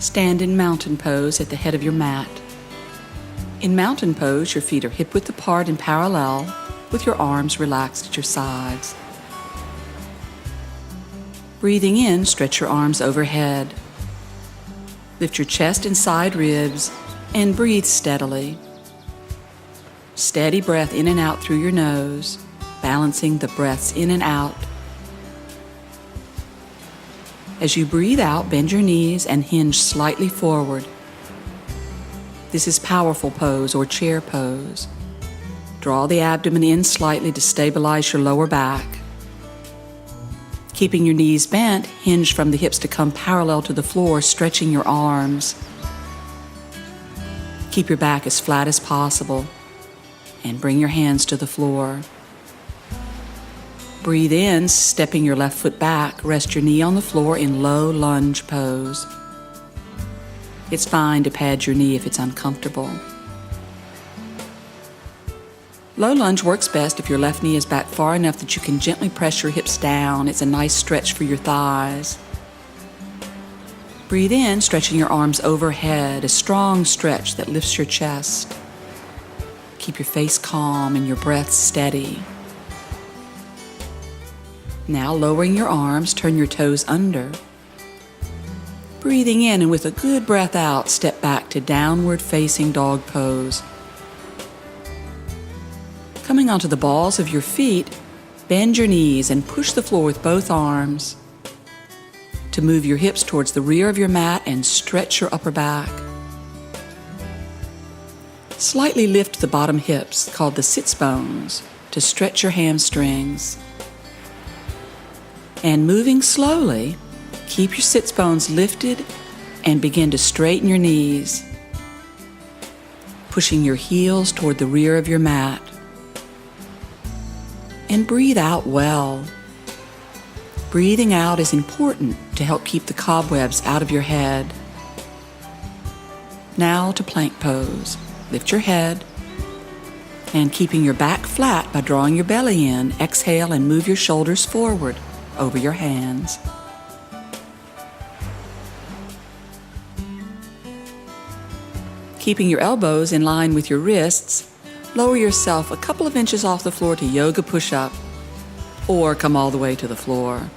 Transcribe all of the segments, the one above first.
Stand in mountain pose at the head of your mat. In mountain pose, your feet are hip-width apart and parallel, with your arms relaxed at your sides. Breathing in, stretch your arms overhead. Lift your chest and side ribs, and breathe steadily. Steady breath in and out through your nose, balancing the breaths in and out. As you breathe out, bend your knees and hinge slightly forward. This is powerful pose or chair pose. Draw the abdomen in slightly to stabilize your lower back. Keeping your knees bent, hinge from the hips to come parallel to the floor, stretching your arms. Keep your back as flat as possible and bring your hands to the floor. Breathe in, stepping your left foot back, rest your knee on the floor in low lunge pose. It's fine to pad your knee if it's uncomfortable. Low lunge works best if your left knee is back far enough that you can gently press your hips down. It's a nice stretch for your thighs. Breathe in, stretching your arms overhead, a strong stretch that lifts your chest. Keep your face calm and your breath steady. Now, lowering your arms, turn your toes under. Breathing in, and with a good breath out, step back to downward facing dog pose. Coming onto the balls of your feet, bend your knees and push the floor with both arms. To move your hips towards the rear of your mat and stretch your upper back. Slightly lift the bottom hips, called the sits bones, to stretch your hamstrings. And moving slowly, keep your sits bones lifted and begin to straighten your knees, pushing your heels toward the rear of your mat. And breathe out well. Breathing out is important to help keep the cobwebs out of your head. Now to plank pose. Lift your head, and keeping your back flat by drawing your belly in, exhale and move your shoulders forward over your hands. Keeping your elbows in line with your wrists, lower yourself a couple of inches off the floor to yoga push-up, or come all the way to the floor.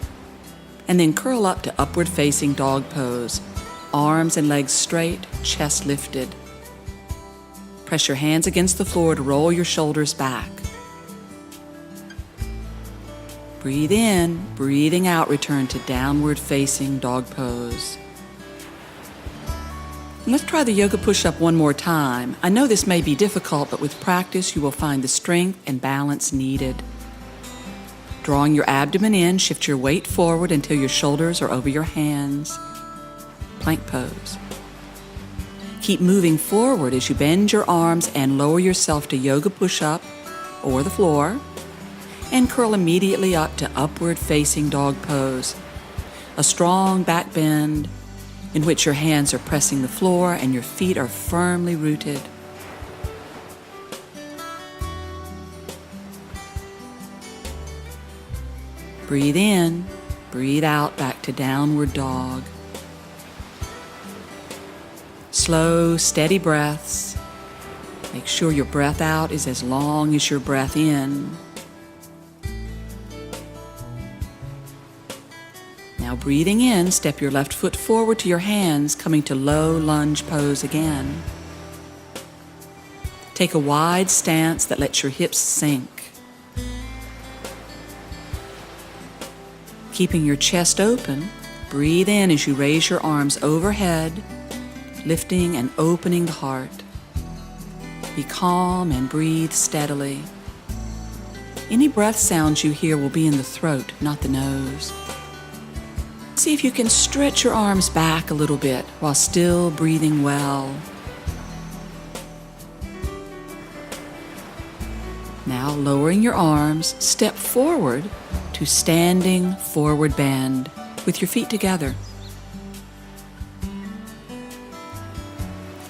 And then curl up to upward facing dog pose, arms and legs straight, chest lifted. Press your hands against the floor to roll your shoulders back. Breathe in, breathing out, return to downward facing dog pose. And let's try the yoga push-up one more time. I know this may be difficult, but with practice you will find the strength and balance needed. Drawing your abdomen in, shift your weight forward until your shoulders are over your hands. Plank pose. Keep moving forward as you bend your arms and lower yourself to yoga push-up or the floor, and curl immediately up to upward facing dog pose. A strong back bend in which your hands are pressing the floor and your feet are firmly rooted. Breathe in, breathe out back to downward dog. Slow, steady breaths. Make sure your breath out is as long as your breath in. Now breathing in, step your left foot forward to your hands, coming to low lunge pose again. Take a wide stance that lets your hips sink. Keeping your chest open, breathe in as you raise your arms overhead, lifting and opening the heart. Be calm and breathe steadily. Any breath sounds you hear will be in the throat, not the nose. See if you can stretch your arms back a little bit while still breathing well. Now, lowering your arms, step forward to standing forward bend with your feet together.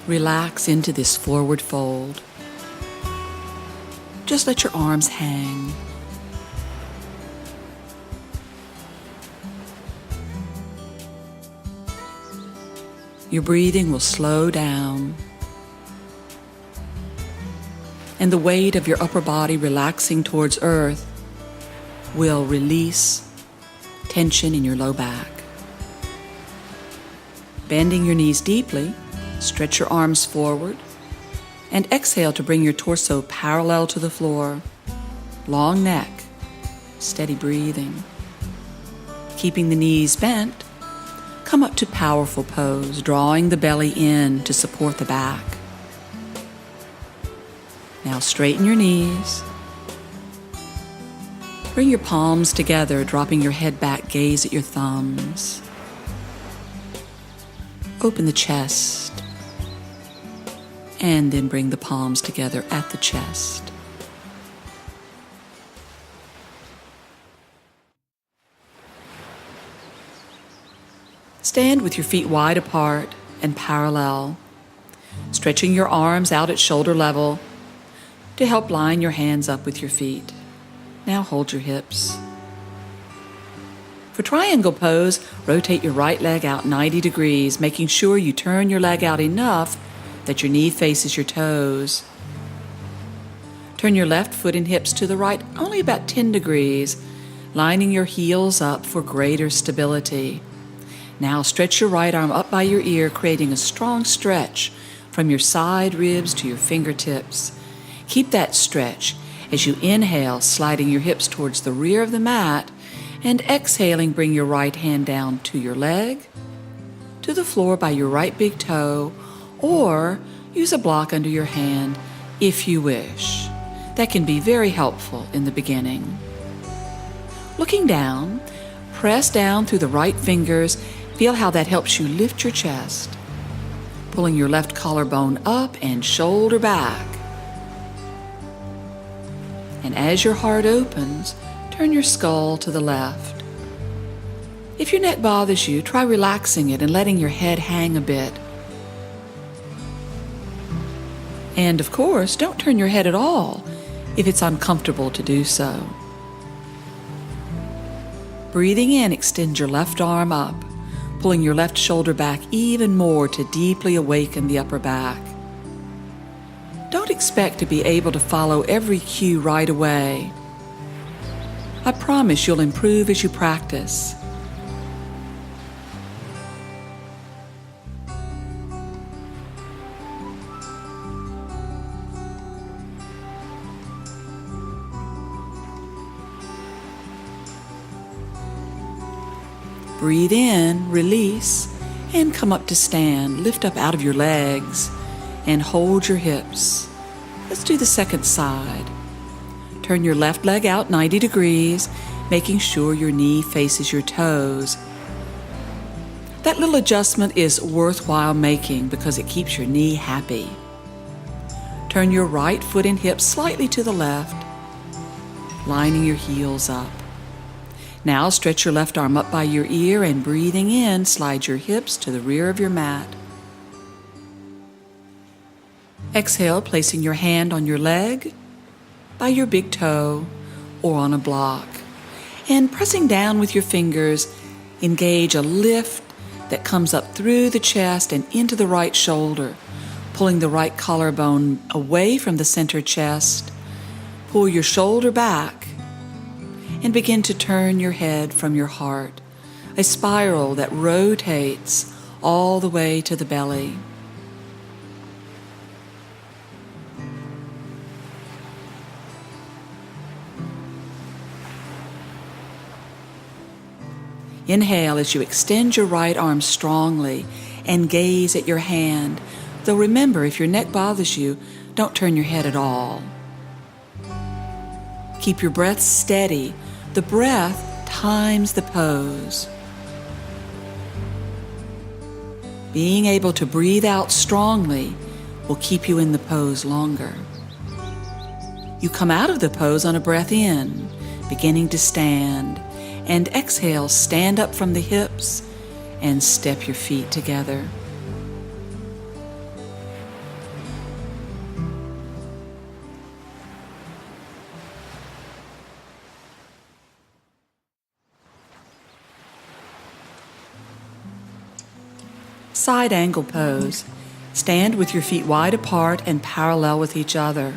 Relax into this forward fold. Just let your arms hang. Your breathing will slow down, and the weight of your upper body relaxing towards earth will release tension in your low back. Bending your knees deeply, stretch your arms forward, and exhale to bring your torso parallel to the floor. Long neck, steady breathing. Keeping the knees bent, come up to powerful pose, drawing the belly in to support the back. Now straighten your knees. Bring your palms together, dropping your head back, gaze at your thumbs. Open the chest, and then bring the palms together at the chest. Stand with your feet wide apart and parallel, stretching your arms out at shoulder level to help line your hands up with your feet. Now hold your hips. For triangle pose, rotate your right leg out 90 degrees, making sure you turn your leg out enough that your knee faces your toes. Turn your left foot and hips to the right only about 10 degrees, lining your heels up for greater stability. Now stretch your right arm up by your ear, creating a strong stretch from your side ribs to your fingertips. Keep that stretch as you inhale, sliding your hips towards the rear of the mat, and exhaling, bring your right hand down to your leg, to the floor by your right big toe, or use a block under your hand if you wish. That can be very helpful in the beginning. Looking down, press down through the right fingers. Feel how that helps you lift your chest, pulling your left collarbone up and shoulder back. And as your heart opens, turn your skull to the left. If your neck bothers you, try relaxing it and letting your head hang a bit. And of course, don't turn your head at all if it's uncomfortable to do so. Breathing in, extend your left arm up, pulling your left shoulder back even more to deeply awaken the upper back. Don't expect to be able to follow every cue right away. I promise you'll improve as you practice. Breathe in, release, and come up to stand. Lift up out of your legs and hold your hips. Let's do the second side. Turn your left leg out 90 degrees, making sure your knee faces your toes. That little adjustment is worthwhile making because it keeps your knee happy. Turn your right foot and hips slightly to the left, lining your heels up. Now stretch your left arm up by your ear and breathing in, slide your hips to the rear of your mat. Exhale, placing your hand on your leg, by your big toe, or on a block. And pressing down with your fingers, engage a lift that comes up through the chest and into the right shoulder, pulling the right collarbone away from the center chest. Pull your shoulder back and begin to turn your head from your heart, a spiral that rotates all the way to the belly. Inhale as you extend your right arm strongly and gaze at your hand. Though remember, if your neck bothers you, don't turn your head at all. Keep your breath steady. The breath times the pose. Being able to breathe out strongly will keep you in the pose longer. You come out of the pose on a breath in, beginning to stand, and exhale, stand up from the hips and step your feet together. Side angle pose. Stand with your feet wide apart and parallel with each other.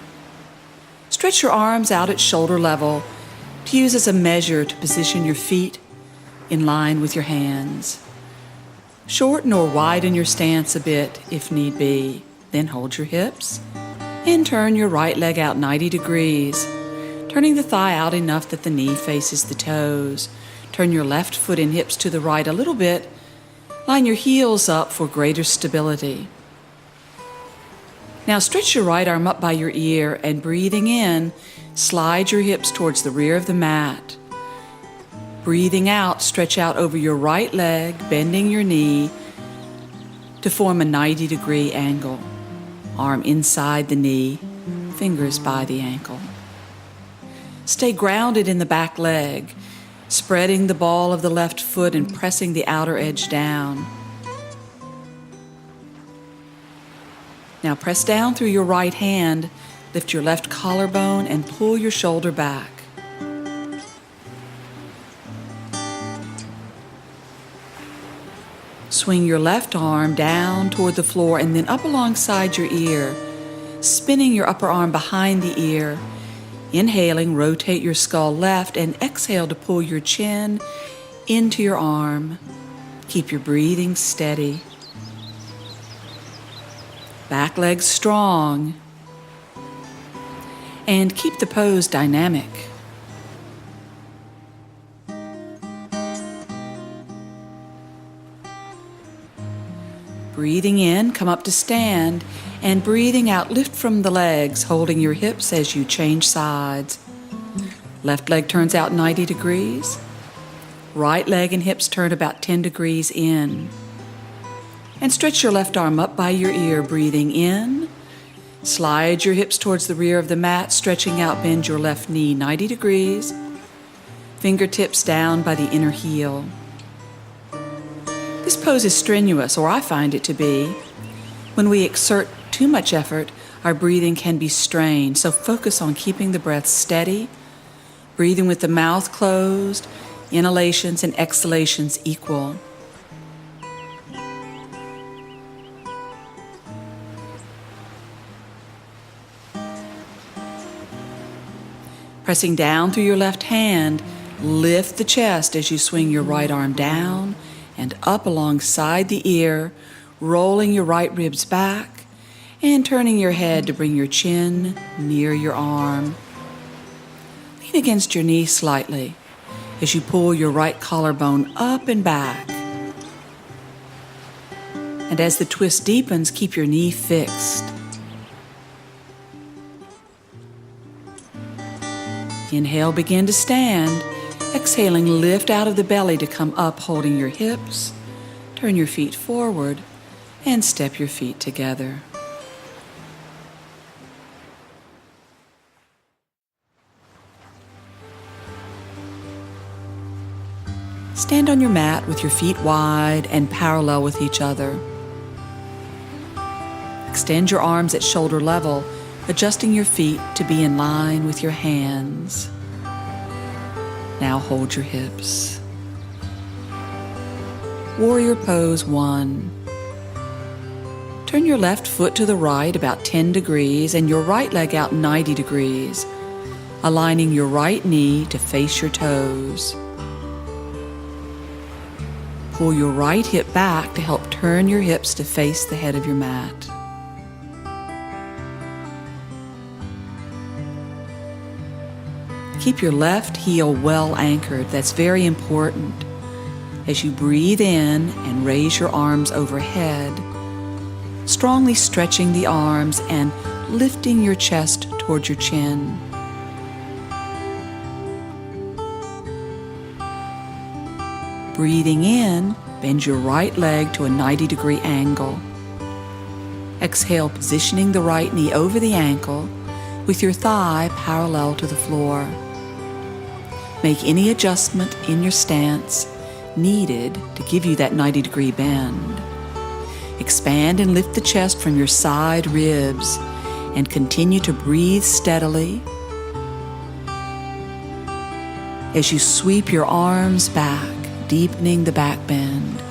Stretch your arms out at shoulder level to use as a measure to position your feet in line with your hands. Shorten or widen your stance a bit if need be. Then hold your hips and turn your right leg out 90 degrees, turning the thigh out enough that the knee faces the toes. Turn your left foot and hips to the right a little bit. Line your heels up for greater stability. Now stretch your right arm up by your ear and breathing in, slide your hips towards the rear of the mat. Breathing out, stretch out over your right leg, bending your knee to form a 90-degree angle. Arm inside the knee, fingers by the ankle. Stay grounded in the back leg, spreading the ball of the left foot and pressing the outer edge down. Now press down through your right hand, lift your left collarbone and pull your shoulder back. Swing your left arm down toward the floor and then up alongside your ear, spinning your upper arm behind the ear. Inhaling, rotate your skull left and exhale to pull your chin into your arm. Keep your breathing steady. Back leg strong. And keep the pose dynamic. Breathing in, come up to stand, and breathing out, lift from the legs, holding your hips as you change sides. Left leg turns out 90 degrees. Right leg and hips turn about 10 degrees in. And stretch your left arm up by your ear, breathing in. Slide your hips towards the rear of the mat, stretching out, bend your left knee 90 degrees. Fingertips down by the inner heel. This pose is strenuous, or I find it to be. When we exert too much effort, our breathing can be strained, so focus on keeping the breath steady, breathing with the mouth closed, inhalations and exhalations equal. Pressing down through your left hand, lift the chest as you swing your right arm down and up alongside the ear, rolling your right ribs back and turning your head to bring your chin near your arm. Lean against your knee slightly as you pull your right collarbone up and back. And as the twist deepens, keep your knee fixed. Inhale, begin to stand. Exhaling, lift out of the belly to come up, holding your hips. Turn your feet forward and step your feet together. Stand on your mat with your feet wide and parallel with each other. Extend your arms at shoulder level, adjusting your feet to be in line with your hands. Now hold your hips. Warrior pose 1. Turn your left foot to the right about 10 degrees and your right leg out 90 degrees, aligning your right knee to face your toes. Pull your right hip back to help turn your hips to face the head of your mat. Keep your left heel well anchored. That's very important. As you breathe in and raise your arms overhead, strongly stretching the arms and lifting your chest towards your chin. Breathing in, bend your right leg to a 90-degree angle. Exhale, positioning the right knee over the ankle with your thigh parallel to the floor. Make any adjustment in your stance needed to give you that 90-degree bend. Expand and lift the chest from your side ribs and continue to breathe steadily as you sweep your arms back, deepening the back bend.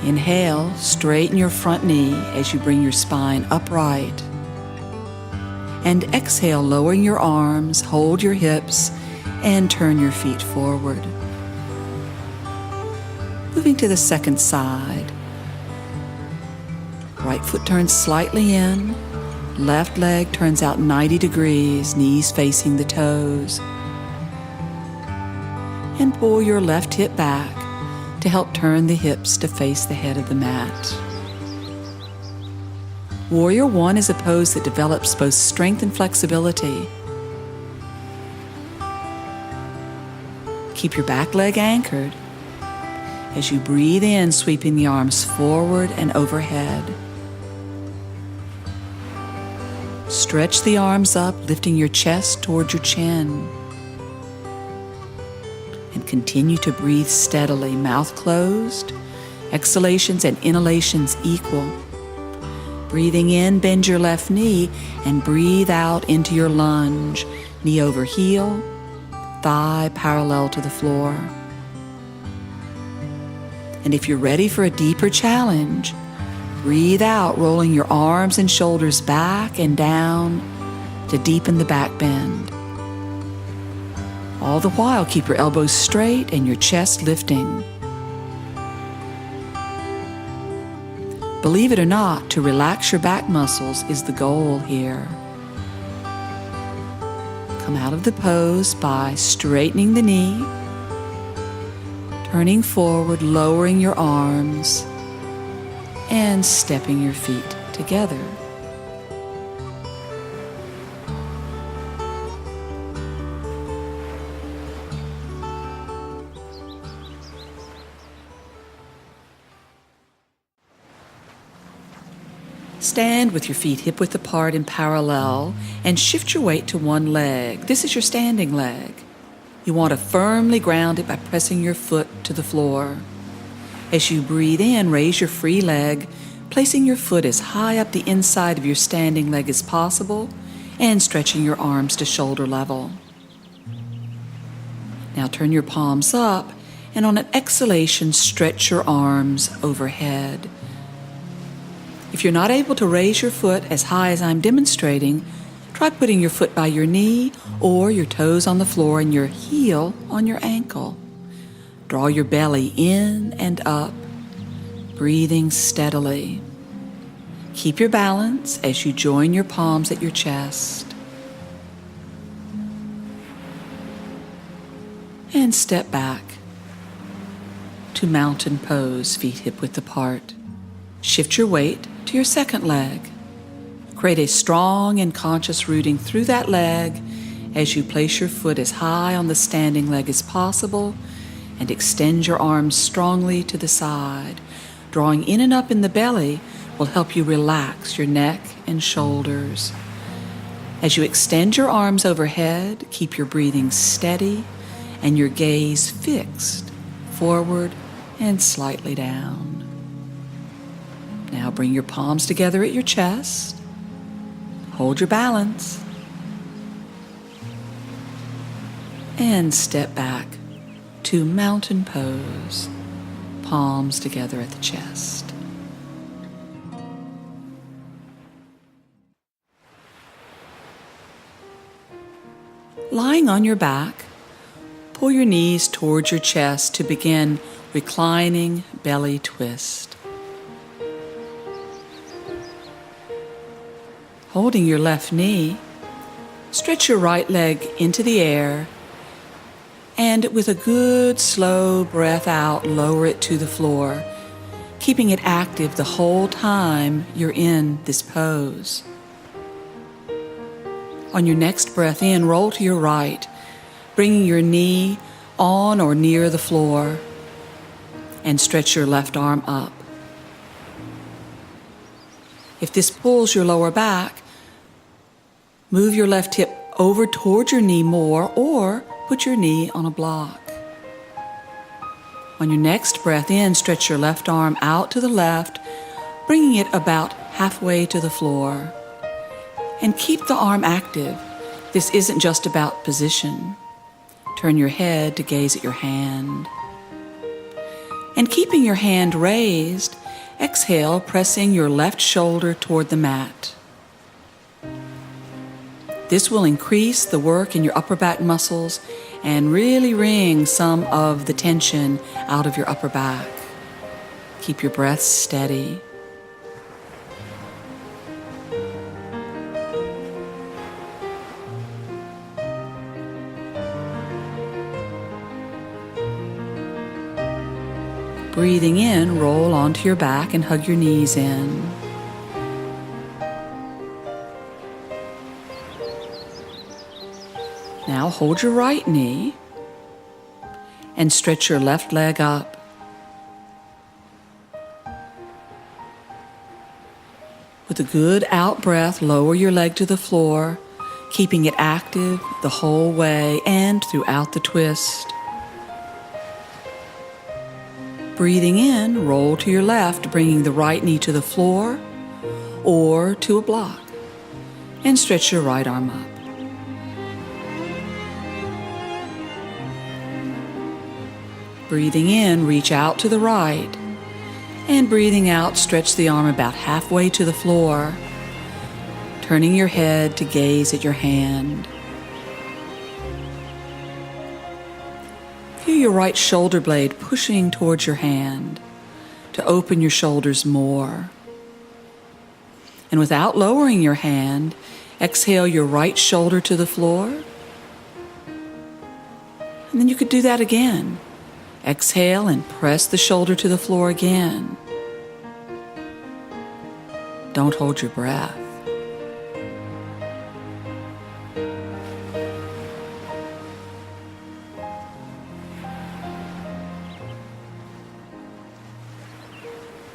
Inhale, straighten your front knee as you bring your spine upright. And exhale, lowering your arms, hold your hips, and turn your feet forward. Moving to the second side. Right foot turns slightly in, left leg turns out 90 degrees, knees facing the toes. And pull your left hip back to help turn the hips to face the head of the mat. Warrior One is a pose that develops both strength and flexibility. Keep your back leg anchored as you breathe in, sweeping the arms forward and overhead. Stretch the arms up, lifting your chest towards your chin. And continue to breathe steadily, mouth closed, exhalations and inhalations equal. Breathing in, bend your left knee and breathe out into your lunge, knee over heel, thigh parallel to the floor. And if you're ready for a deeper challenge, breathe out, rolling your arms and shoulders back and down to deepen the back bend. All the while, keep your elbows straight and your chest lifting. Believe it or not, to relax your back muscles is the goal here. Come out of the pose by straightening the knee, turning forward, lowering your arms, and stepping your feet together. Stand with your feet hip-width apart and parallel and shift your weight to one leg. This is your standing leg. You want to firmly ground it by pressing your foot to the floor. As you breathe in, raise your free leg, placing your foot as high up the inside of your standing leg as possible and stretching your arms to shoulder level. Now turn your palms up and on an exhalation, stretch your arms overhead. If you're not able to raise your foot as high as I'm demonstrating, try putting your foot by your knee or your toes on the floor and your heel on your ankle. Draw your belly in and up, breathing steadily. Keep your balance as you join your palms at your chest. And step back to mountain pose, feet hip-width apart. Shift your weight to your second leg. Create a strong and conscious rooting through that leg as you place your foot as high on the standing leg as possible and extend your arms strongly to the side. Drawing in and up in the belly will help you relax your neck and shoulders. As you extend your arms overhead, keep your breathing steady and your gaze fixed forward and slightly down. Now bring your palms together at your chest. Hold your balance. And step back to mountain pose. Palms together at the chest. Lying on your back, pull your knees towards your chest to begin reclining belly twist. Holding your left knee, stretch your right leg into the air and with a good slow breath out, lower it to the floor, keeping it active the whole time you're in this pose. On your next breath in, roll to your right, bringing your knee on or near the floor and stretch your left arm up. If this pulls your lower back, move your left hip over toward your knee more or put your knee on a block. On your next breath in, stretch your left arm out to the left, bringing it about halfway to the floor. And keep the arm active. This isn't just about position. Turn your head to gaze at your hand. And keeping your hand raised, exhale, pressing your left shoulder toward the mat. This will increase the work in your upper back muscles and really wring some of the tension out of your upper back. Keep your breath steady. Breathing in, roll onto your back and hug your knees in. Now hold your right knee and stretch your left leg up. With a good out breath, lower your leg to the floor, keeping it active the whole way and throughout the twist. Breathing in, roll to your left, bringing the right knee to the floor or to a block, and stretch your right arm up. Breathing in, reach out to the right, and breathing out, stretch the arm about halfway to the floor, turning your head to gaze at your hand. Feel your right shoulder blade pushing towards your hand to open your shoulders more. And without lowering your hand, exhale your right shoulder to the floor. And then you could do that again. Exhale and press the shoulder to the floor again. Don't hold your breath.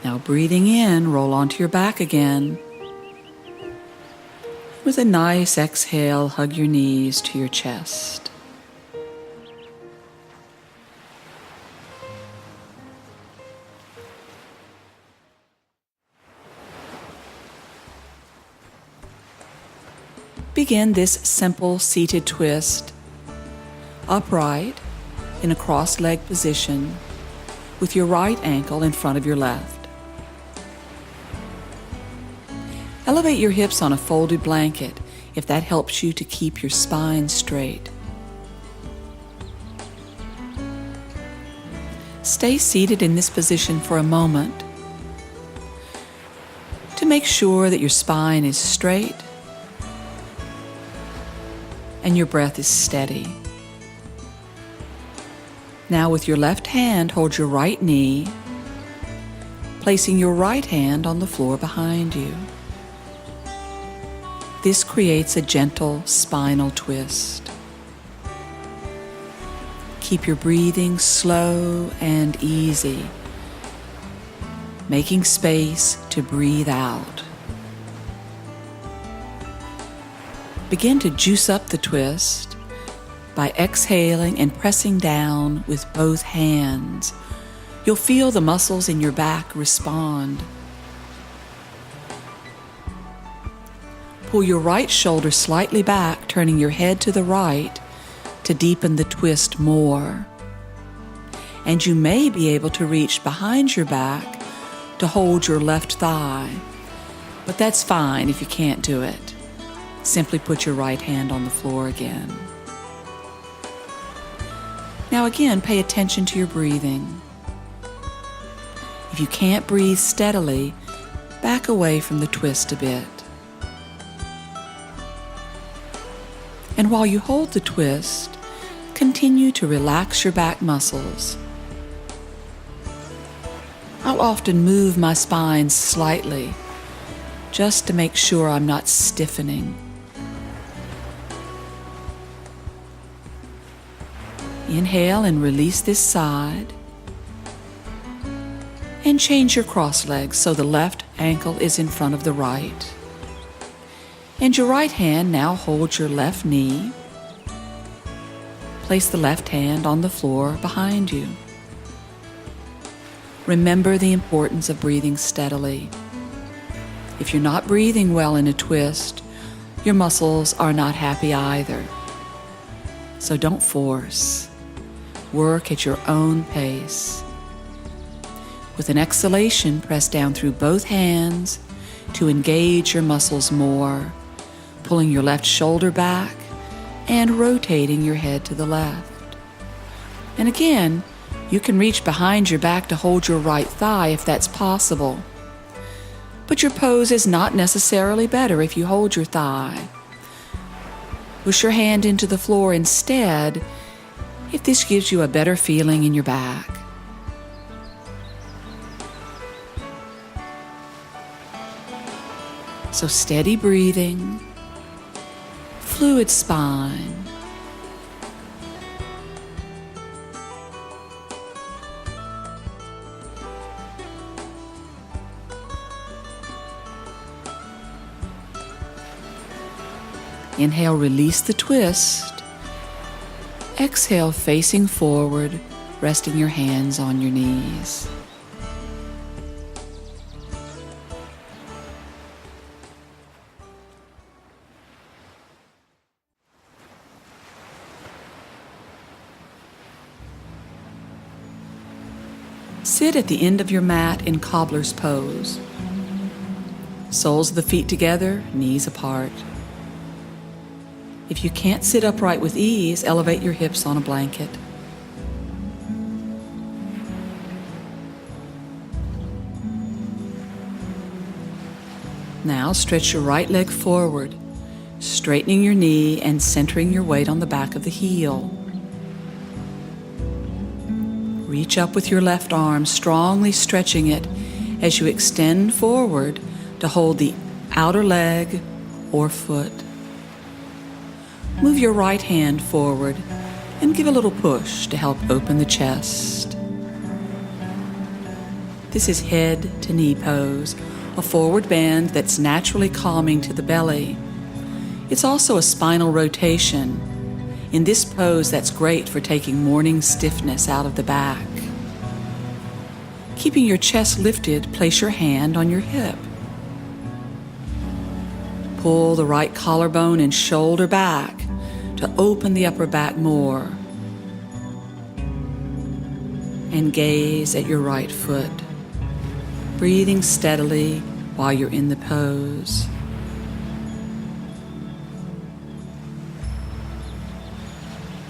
Now breathing in, roll onto your back again. With a nice exhale, hug your knees to your chest. Begin this simple seated twist, upright in a cross-legged position with your right ankle in front of your left. Elevate your hips on a folded blanket if that helps you to keep your spine straight. Stay seated in this position for a moment to make sure that your spine is straight and your breath is steady. Now with your left hand, hold your right knee, placing your right hand on the floor behind you. This creates a gentle spinal twist. Keep your breathing slow and easy, making space to breathe out. Begin to juice up the twist by exhaling and pressing down with both hands. You'll feel the muscles in your back respond. Pull your right shoulder slightly back, turning your head to the right to deepen the twist more. And you may be able to reach behind your back to hold your left thigh, but that's fine if you can't do it. Simply put your right hand on the floor again. Now again, pay attention to your breathing. If you can't breathe steadily, back away from the twist a bit. And while you hold the twist, continue to relax your back muscles. I'll often move my spine slightly, just to make sure I'm not stiffening. Inhale and release this side. And change your cross legs so the left ankle is in front of the right. And your right hand now holds your left knee. Place the left hand on the floor behind you. Remember the importance of breathing steadily. If you're not breathing well in a twist, your muscles are not happy either. So don't force. Work at your own pace. With an exhalation, press down through both hands to engage your muscles more, pulling your left shoulder back and rotating your head to the left. And again, you can reach behind your back to hold your right thigh if that's possible. But your pose is not necessarily better if you hold your thigh. Push your hand into the floor instead if this gives you a better feeling in your back. So steady breathing, fluid spine. Inhale, release the twist. Exhale, facing forward, resting your hands on your knees. Sit at the end of your mat in cobbler's pose. Soles of the feet together, knees apart. If you can't sit upright with ease, elevate your hips on a blanket. Now stretch your right leg forward, straightening your knee and centering your weight on the back of the heel. Reach up with your left arm, strongly stretching it as you extend forward to hold the outer leg or foot. Move your right hand forward and give a little push to help open the chest. This is head to knee pose, a forward bend that's naturally calming to the belly. It's also a spinal rotation. In this pose, that's great for taking morning stiffness out of the back. Keeping your chest lifted, place your hand on your hip. Pull the right collarbone and shoulder back to open the upper back more. And gaze at your right foot, breathing steadily while you're in the pose.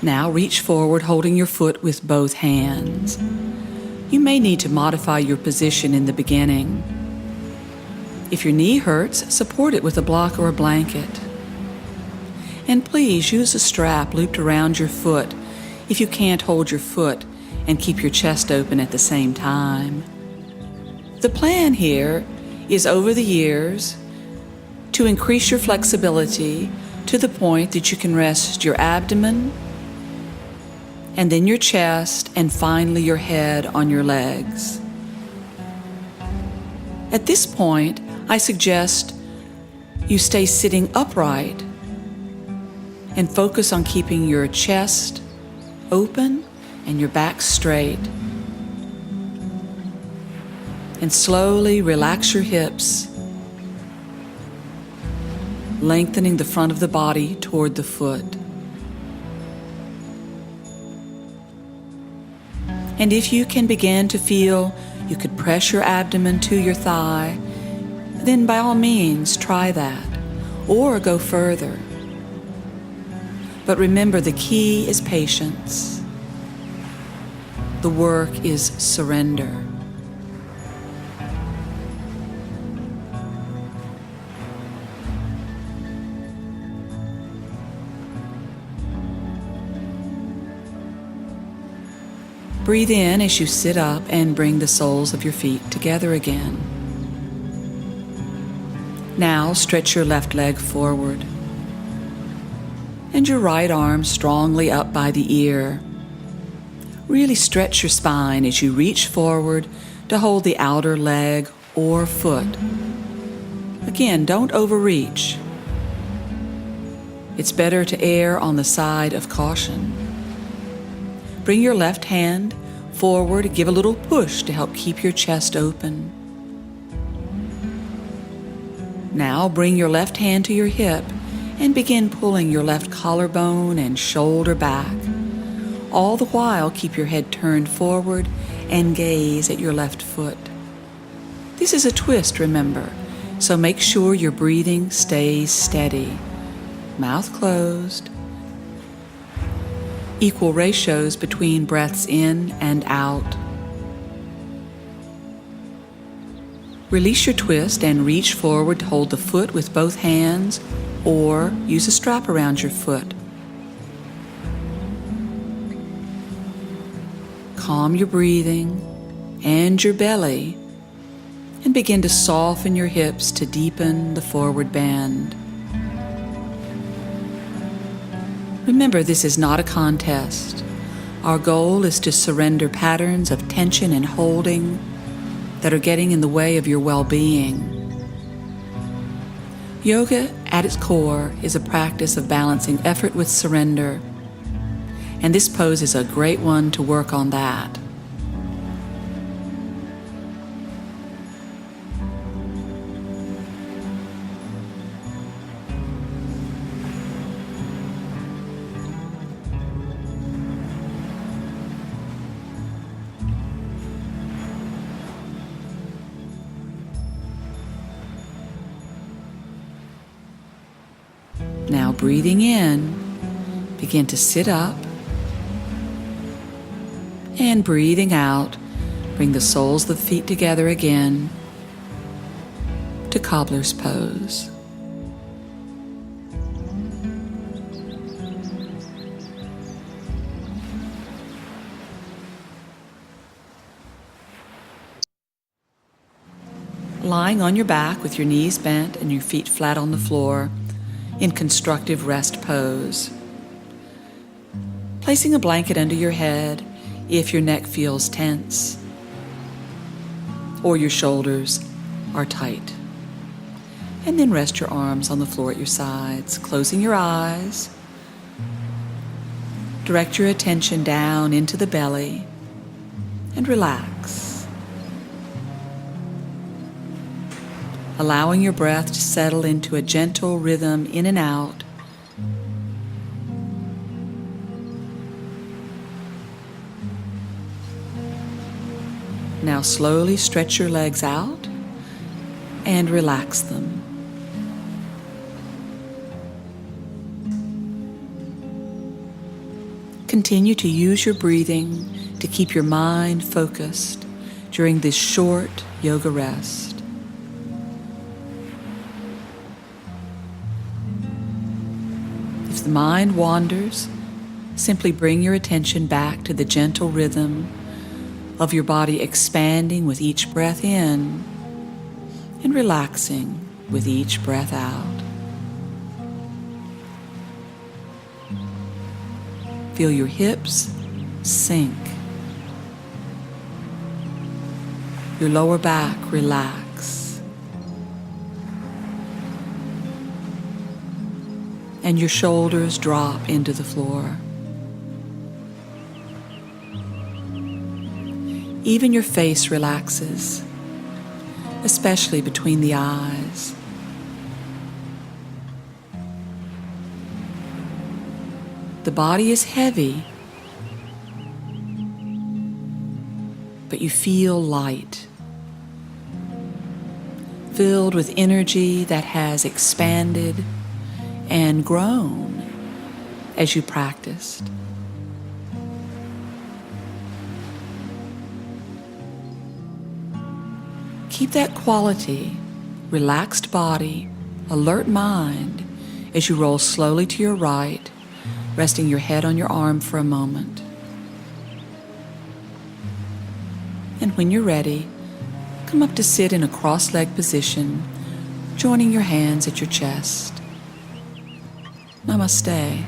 Now reach forward, holding your foot with both hands. You may need to modify your position in the beginning. If your knee hurts, support it with a block or a blanket. And please use a strap looped around your foot if you can't hold your foot and keep your chest open at the same time. The plan here is over the years to increase your flexibility to the point that you can rest your abdomen and then your chest and finally your head on your legs. At this point, I suggest you stay sitting upright and focus on keeping your chest open and your back straight. And slowly relax your hips, lengthening the front of the body toward the foot. And if you can begin to feel you could press your abdomen to your thigh, then by all means try that, or go further. But remember, the key is patience. The work is surrender. Breathe in as you sit up and bring the soles of your feet together again. Now stretch your left leg forward and your right arm strongly up by the ear. Really stretch your spine as you reach forward to hold the outer leg or foot. Again, don't overreach. It's better to err on the side of caution. Bring your left hand forward, give a little push to help keep your chest open. Now bring your left hand to your hip and begin pulling your left collarbone and shoulder back. All the while, keep your head turned forward and gaze at your left foot. This is a twist, remember, so make sure your breathing stays steady. Mouth closed. Equal ratios between breaths in and out. Release your twist and reach forward to hold the foot with both hands or use a strap around your foot. Calm your breathing and your belly and begin to soften your hips to deepen the forward bend. Remember, this is not a contest. Our goal is to surrender patterns of tension and holding that are getting in the way of your well-being. Yoga, at its core, is a practice of balancing effort with surrender, and this pose is a great one to work on that. Now breathing in, begin to sit up, and breathing out, bring the soles of the feet together again to cobbler's pose. Lying on your back with your knees bent and your feet flat on the floor, in constructive rest pose. Placing a blanket under your head if your neck feels tense or your shoulders are tight. And then rest your arms on the floor at your sides, closing your eyes. Direct your attention down into the belly and relax. Allowing your breath to settle into a gentle rhythm in and out. Now slowly stretch your legs out and relax them. Continue to use your breathing to keep your mind focused during this short yoga rest. If the mind wanders, simply bring your attention back to the gentle rhythm of your body expanding with each breath in and relaxing with each breath out. Feel your hips sink, your lower back relax. And your shoulders drop into the floor. Even your face relaxes, especially between the eyes. The body is heavy, but you feel light, filled with energy that has expanded and grown as you practiced. Keep that quality, relaxed body, alert mind as you roll slowly to your right, resting your head on your arm for a moment. And when you're ready, come up to sit in a cross-legged position, joining your hands at your chest. Namaste.